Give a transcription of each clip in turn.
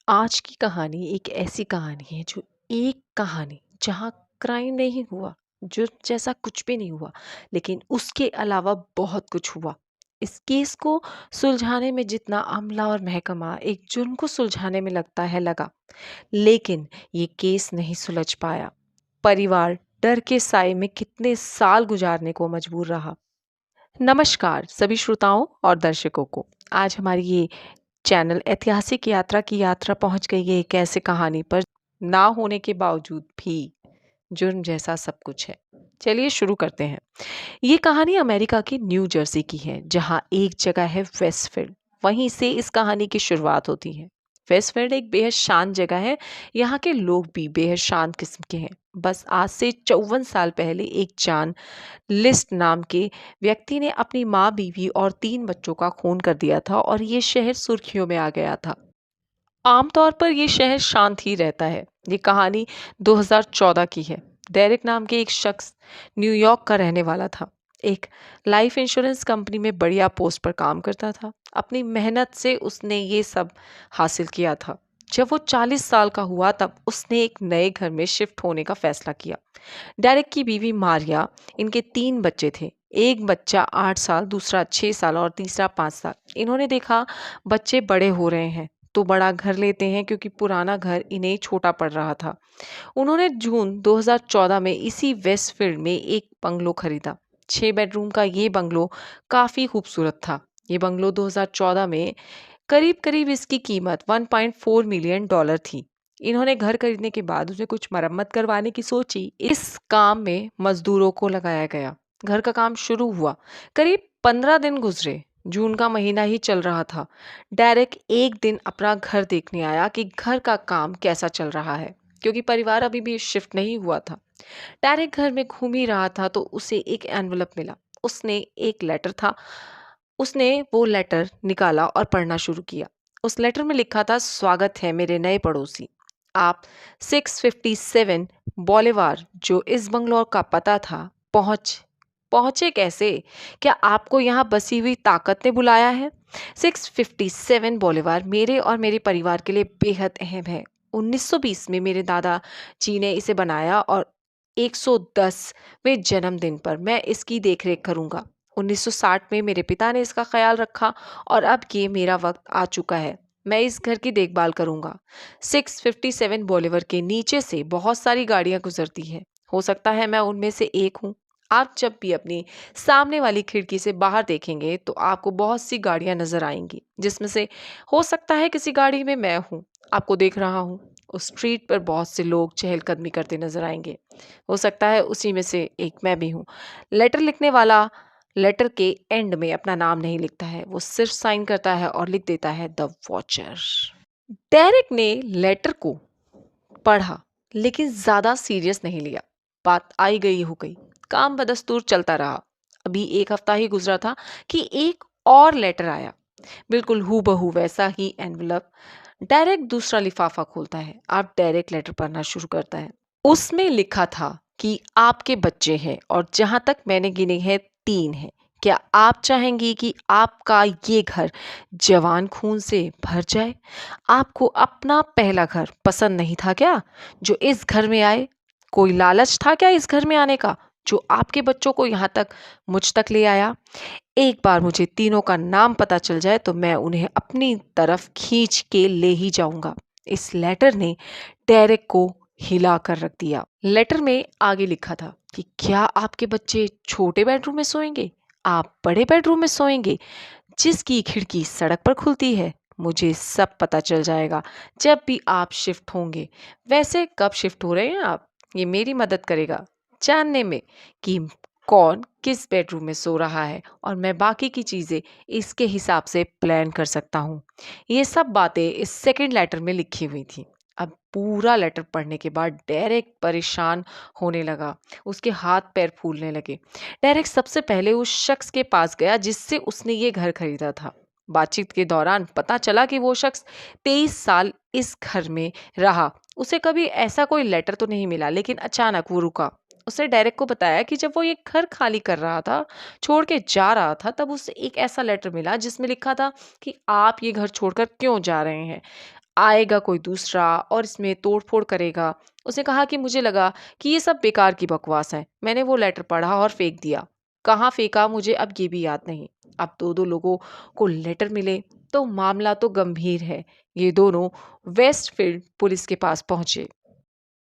आज की कहानी एक ऐसी कहानी है जो एक कहानी जहाँ क्राइम नहीं हुआ, जो जैसा कुछ भी नहीं हुआ, लेकिन उसके अलावा बहुत कुछ हुआ। इस केस को सुलझाने में जितना अमला और महकमा एक जुर्म को सुलझाने में लगता है लगा, लेकिन ये केस नहीं सुलझ पाया। परिवार डर के साए में कितने साल गुजारने को मजबूर रहा। नमस्कार सभी श्रोताओं और दर्शकों को। आज हमारी ये चैनल ऐतिहासिक यात्रा की यात्रा पहुंच गई है एक ऐसे कहानी पर ना होने के बावजूद भी जुर्म जैसा सब कुछ है। चलिए शुरू करते हैं। ये कहानी अमेरिका की न्यू जर्सी की है, जहां एक जगह है वेस्टफील्ड। वहीं से इस कहानी की शुरुआत होती है। वेस्टफील्ड एक बेहद शांत जगह है। यहाँ के लोग भी बेहद शांत किस्म के हैं। बस आज से 54 साल पहले एक जान लिस्ट नाम के व्यक्ति ने अपनी माँ, बीवी और 3 बच्चों का खून कर दिया था और ये शहर सुर्खियों में आ गया था। आमतौर पर ये शहर शांत ही रहता है। ये कहानी 2014 की है। डेरिक नाम के एक शख्स न्यूयॉर्क का रहने वाला था। एक लाइफ इंश्योरेंस कंपनी में बढ़िया पोस्ट पर काम करता था। अपनी मेहनत से उसने ये सब हासिल किया था। जब वो 40 साल का हुआ तब उसने एक नए घर में शिफ्ट होने का फैसला किया। डेरिक की बीवी मारिया, इनके 3 बच्चे थे। एक बच्चा 8 साल, दूसरा 6 साल और तीसरा 5 साल। इन्होंने देखा बच्चे बड़े हो रहे हैं तो बड़ा घर लेते हैं, क्योंकि पुराना घर इन्हें छोटा पड़ रहा था। उन्होंने जून 2014 में इसी वेस्टफील्ड में एक बंगलो खरीदा। 6 बेडरूम का ये बंगलो काफी खूबसूरत था। ये बंगलो 2014 में करीब करीब इसकी कीमत 1.4 मिलियन डॉलर थी। इन्होंने घर खरीदने के बाद उसे कुछ मरम्मत करवाने की सोची। इस काम में मजदूरों को लगाया गया। घर का काम शुरू हुआ। करीब 15 दिन गुजरे। जून का महीना ही चल रहा था। डेरेक एक दिन अपना घर देखने आया कि घर का काम कैसा चल रहा है, क्योंकि परिवार अभी भी शिफ्ट नहीं हुआ था। डेरेक घर में घूम ही रहा था तो उसे एक एनवलप मिला। उसने एक लेटर था। उसने वो लेटर निकाला और पढ़ना शुरू किया। उस लेटर में लिखा था, स्वागत है मेरे नए पड़ोसी। आप 657 बॉलीवार, जो इस बंगलौर का पता था, पहुंचे कैसे? क्या आपको यहाँ बसी हुई ताकत ने बुलाया है? 657 बॉलीवार मेरे और मेरे परिवार के लिए बेहद अहम है। 1920 में मेरे दादा जी ने इसे बनाया और 110वें जन्मदिन पर मैं इसकी देखरेख करूंगा। 1960 में मेरे पिता ने इसका ख्याल रखा और अब ये मेरा वक्त आ चुका है। मैं इस घर की देखभाल करूंगा। 657 बॉलीवर के नीचे से बहुत सारी गाड़ियां गुजरती है। हो सकता है मैं उनमें से एक हूँ। आप जब भी अपनी सामने वाली खिड़की से बाहर देखेंगे तो आपको बहुत सी गाड़ियां नजर आएंगी, जिसमें से हो सकता है किसी गाड़ी में मैं हूँ। आपको देख रहा हूँ। उस स्ट्रीट पर बहुत से लोग चहलकदमी करते नजर आएंगे। हो सकता है उसी में से एक मैं भी हूँ। लेटर लिखने वाला लेटर के एंड में अपना नाम नहीं लिखता है, वो सिर्फ साइन करता है और लिख देता है द वॉचर। डेरेक ने लेटर को पढ़ा, लेकिन ज्यादा सीरियस नहीं लिया। बात आई गई हो गई। काम बदस्तूर चलता रहा। अभी एक हफ्ता ही गुजरा था कि एक और लेटर आया। बिल्कुल हूबहू वैसा ही एनवलप। डायरेक्ट दूसरा लिफाफा खोलता है। आप डायरेक्ट लेटर पढ़ना शुरू करता है। उसमें लिखा था कि आपके बच्चे हैं और जहां तक मैंने गिने हैं 3 हैं। क्या आप चाहेंगी कि आपका ये घर जवान खून से भर जाए? आपको अपना पहला घर पसंद नहीं था क्या, जो इस घर में आए? कोई लालच था क्या इस घर में आने का, जो आपके बच्चों को यहाँ तक, मुझ तक ले आया? एक बार मुझे तीनों का नाम पता चल जाए तो मैं उन्हें अपनी तरफ खींच के ले ही जाऊंगा। इस लेटर ने डेरेक को हिला कर रख दिया। लेटर में आगे लिखा था कि क्या आपके बच्चे छोटे बेडरूम में सोएंगे? आप बड़े बेडरूम में सोएंगे, जिसकी खिड़की सड़क पर खुलती है? मुझे सब पता चल जाएगा जब भी आप शिफ्ट होंगे। वैसे कब शिफ्ट हो रहे हैं आप? ये मेरी मदद करेगा जानने में कि कौन किस बेडरूम में सो रहा है, और मैं बाकी की चीजें इसके हिसाब से प्लान कर सकता हूँ। ये सब बातें इस सेकंड लेटर में लिखी हुई थी। अब पूरा लेटर पढ़ने के बाद डेरेक परेशान होने लगा। उसके हाथ पैर फूलने लगे। डेरेक सबसे पहले उस शख्स के पास गया जिससे उसने ये घर खरीदा था। बातचीत के दौरान पता चला कि वो शख्स 23 साल इस घर में रहा। उसे कभी ऐसा कोई लेटर तो नहीं मिला, लेकिन अचानक वो रुका। उसने डायरेक्ट को बताया कि जब वो ये घर खाली कर रहा था, छोड़ के जा रहा था, तब उसे एक ऐसा लेटर मिला जिसमें लिखा था कि आप ये घर छोड़कर क्यों जा रहे हैं। आएगा कोई दूसरा और इसमें तोड़-फोड़ करेगा। उसने कहा कि मुझे लगा कि ये सब बेकार की बकवास है। मैंने वो लेटर पढ़ा और फेंक दिया। कहाँ फेंका मुझे अब ये भी याद नहीं। अब 2-2 लोगों को लेटर मिले तो मामला तो गंभीर है। ये दोनों वेस्टफील्ड पुलिस के पास पहुंचे।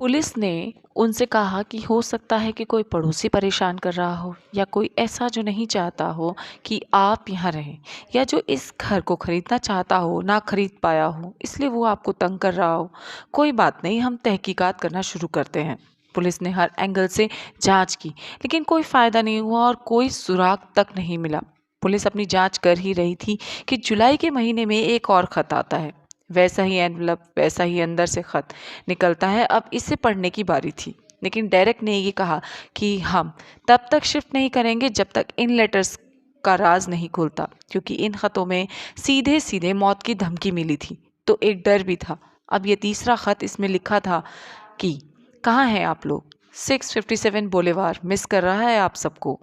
पुलिस ने उनसे कहा कि हो सकता है कि कोई पड़ोसी परेशान कर रहा हो या कोई ऐसा जो नहीं चाहता हो कि आप यहाँ रहें, या जो इस घर को खरीदना चाहता हो ना खरीद पाया हो, इसलिए वो आपको तंग कर रहा हो। कोई बात नहीं, हम तहकीकात करना शुरू करते हैं। पुलिस ने हर एंगल से जांच की, लेकिन कोई फायदा नहीं हुआ और कोई सुराग तक नहीं मिला। पुलिस अपनी जांच कर ही रही थी कि जुलाई के महीने में एक और खत आता है। वैसा ही एनवलप, वैसा ही अंदर से खत निकलता है। अब इसे पढ़ने की बारी थी, लेकिन डेरेक ने ये कहा कि हम तब तक शिफ्ट नहीं करेंगे जब तक इन लेटर्स का राज नहीं खुलता, क्योंकि इन खतों में सीधे सीधे मौत की धमकी मिली थी। तो एक डर भी था। अब ये तीसरा खत, इसमें लिखा था कि कहाँ हैं आप लोग, 657 बोलेवार मिस कर रहा है आप सबको।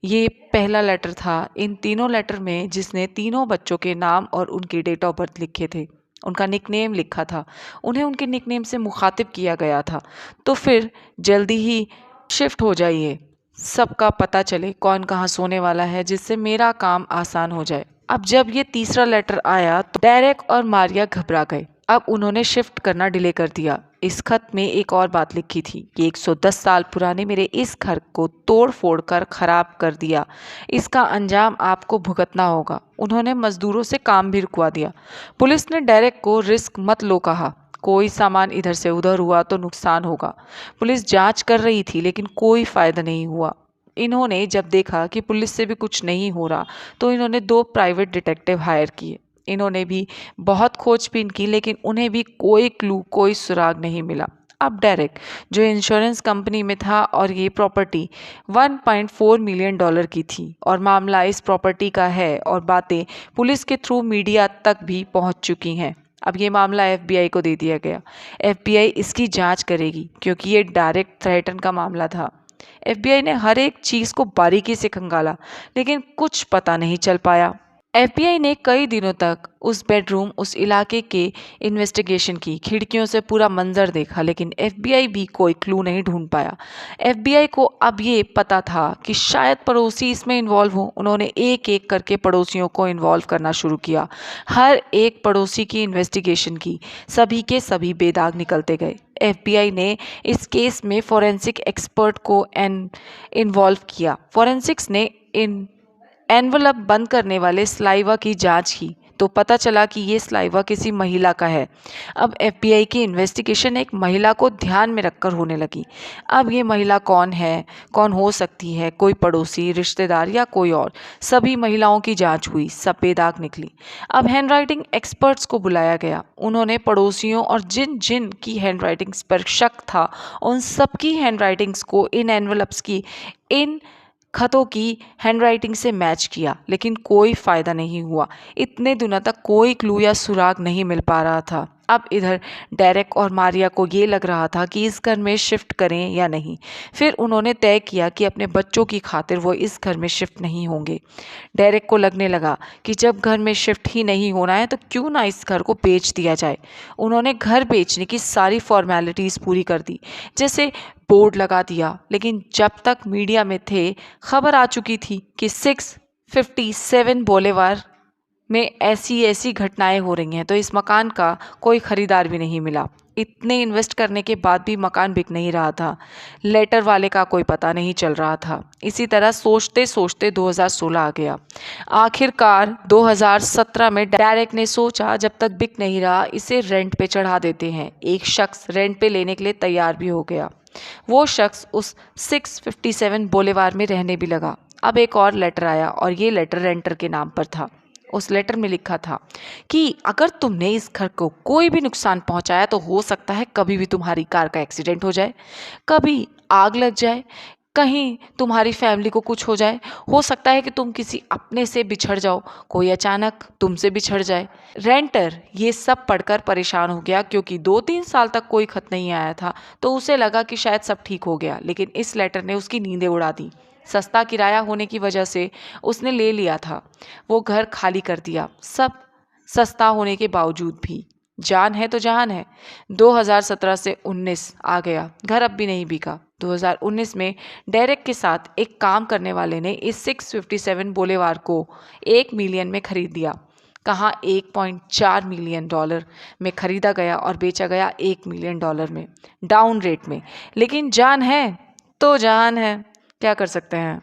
ये पहला लेटर था इन तीनों लेटर में, जिसने तीनों बच्चों के नाम और उनकी डेट ऑफ बर्थ लिखे थे। उनका निकनेम लिखा था। उन्हें उनके निकनेम से मुखातिब किया गया था। तो फिर जल्दी ही शिफ्ट हो जाइए, सबका पता चले कौन कहाँ सोने वाला है, जिससे मेरा काम आसान हो जाए। अब जब ये तीसरा लेटर आया तो डेरेक और मारिया घबरा गए। अब उन्होंने शिफ्ट करना डिले कर दिया। इस खत में एक और बात लिखी थी कि 110 साल पुराने मेरे इस घर को तोड़ फोड़ कर खराब कर दिया, इसका अंजाम आपको भुगतना होगा। उन्होंने मजदूरों से काम भी रुकवा दिया। पुलिस ने डेरेक को रिस्क मत लो कहा, कोई सामान इधर से उधर हुआ तो नुकसान होगा। पुलिस जांच कर रही थी, लेकिन कोई फायदा नहीं हुआ। इन्होंने जब देखा कि पुलिस से भी कुछ नहीं हो रहा, तो इन्होंने 2 प्राइवेट डिटेक्टिव हायर किए। इन्होंने भी बहुत खोजबीन की, लेकिन उन्हें भी कोई क्लू, कोई सुराग नहीं मिला। अब डेरेक, जो इंश्योरेंस कंपनी में था, और ये प्रॉपर्टी $1.4 मिलियन की थी, और मामला इस प्रॉपर्टी का है, और बातें पुलिस के थ्रू मीडिया तक भी पहुंच चुकी हैं। अब ये मामला एफबीआई को दे दिया गया। एफबीआई इसकी जांच करेगी, क्योंकि ये डायरेक्ट थ्रेटन का मामला था। एफबीआई ने हर एक चीज को बारीकी से खंगाला, लेकिन कुछ पता नहीं चल पाया। एफबीआई ने कई दिनों तक उस बेडरूम, उस इलाके के इन्वेस्टिगेशन की, खिड़कियों से पूरा मंजर देखा, लेकिन एफबीआई भी कोई क्लू नहीं ढूंढ पाया। एफबीआई को अब ये पता था कि शायद पड़ोसी इसमें इन्वॉल्व हो। उन्होंने एक एक करके पड़ोसियों को इन्वॉल्व करना शुरू किया। हर एक पड़ोसी की इन्वेस्टिगेशन की, सभी के सभी बेदाग निकलते गए। एफबीआई ने इस केस में फॉरेंसिक एक्सपर्ट को इन्वॉल्व किया। फॉरेंसिक्स ने इन एनवलप बंद करने वाले स्लाइवा की जांच की, तो पता चला कि ये स्लाइवा किसी महिला का है। अब एफबीआई की इन्वेस्टिगेशन एक महिला को ध्यान में रखकर होने लगी। अब ये महिला कौन है, कौन हो सकती है, कोई पड़ोसी, रिश्तेदार या कोई और। सभी महिलाओं की जांच हुई, सब बेदाग निकली। अब हैंडराइटिंग एक्सपर्ट्स को बुलाया गया। उन्होंने पड़ोसियों और जिन जिन की हैंडराइटिंग्स पर शक था, उन सबकी हैंडराइटिंग्स को इन एनवलप्स की, इन खतों की हैंडराइटिंग से मैच किया, लेकिन कोई फायदा नहीं हुआ। इतने दिनों तक कोई क्लू या सुराग नहीं मिल पा रहा था। अब इधर डेरेक और मारिया को ये लग रहा था कि इस घर में शिफ्ट करें या नहीं। फिर उन्होंने तय किया कि अपने बच्चों की खातिर वो इस घर में शिफ्ट नहीं होंगे। डेरेक को लगने लगा कि जब घर में शिफ्ट ही नहीं होना है, तो क्यों ना इस घर को बेच दिया जाए। उन्होंने घर बेचने की सारी फॉर्मेलिटीज़ पूरी कर दी, जैसे बोर्ड लगा दिया। लेकिन जब तक मीडिया में थे, खबर आ चुकी थी कि 657 बोलेवार में ऐसी ऐसी घटनाएं हो रही हैं, तो इस मकान का कोई खरीदार भी नहीं मिला। इतने इन्वेस्ट करने के बाद भी मकान बिक नहीं रहा था। लेटर वाले का कोई पता नहीं चल रहा था। इसी तरह सोचते सोचते 2016 आ गया। आखिरकार 2017 में डेरेक ने सोचा, जब तक बिक नहीं रहा, इसे रेंट पे चढ़ा देते हैं। एक शख्स रेंट पे लेने के लिए तैयार भी हो गया। वो शख्स उस 657 बोलेवार में रहने भी लगा। अब एक और लेटर आया, और ये लेटर रेंटर के नाम पर था। उस लेटर में लिखा था कि अगर तुमने इस घर को कोई भी नुकसान पहुंचाया, तो हो सकता है कभी भी तुम्हारी कार का एक्सीडेंट हो जाए, कभी आग लग जाए, कहीं तुम्हारी फैमिली को कुछ हो जाए, हो सकता है कि तुम किसी अपने से बिछड़ जाओ, कोई अचानक तुमसे बिछड़ जाए। रेंटर ये सब पढ़कर परेशान हो गया, क्योंकि 2-3 साल तक कोई खत नहीं आया था, तो उसे लगा कि शायद सब ठीक हो गया। लेकिन इस लेटर ने उसकी नींदें उड़ा दी। सस्ता किराया होने की वजह से उसने ले लिया था। वो घर खाली कर दिया, सब सस्ता होने के बावजूद भी। जान है तो जहान है। 2017 से 19 आ गया, घर अब भी नहीं बिका। 2019 में डेरेक के साथ एक काम करने वाले ने इस 657 बोलेवार को 1 मिलियन में खरीद लिया। कहाँ $1.4 मिलियन में खरीदा गया और बेचा गया $1 मिलियन में, डाउन रेट में। लेकिन जान है तो जहान है, क्या कर सकते हैं।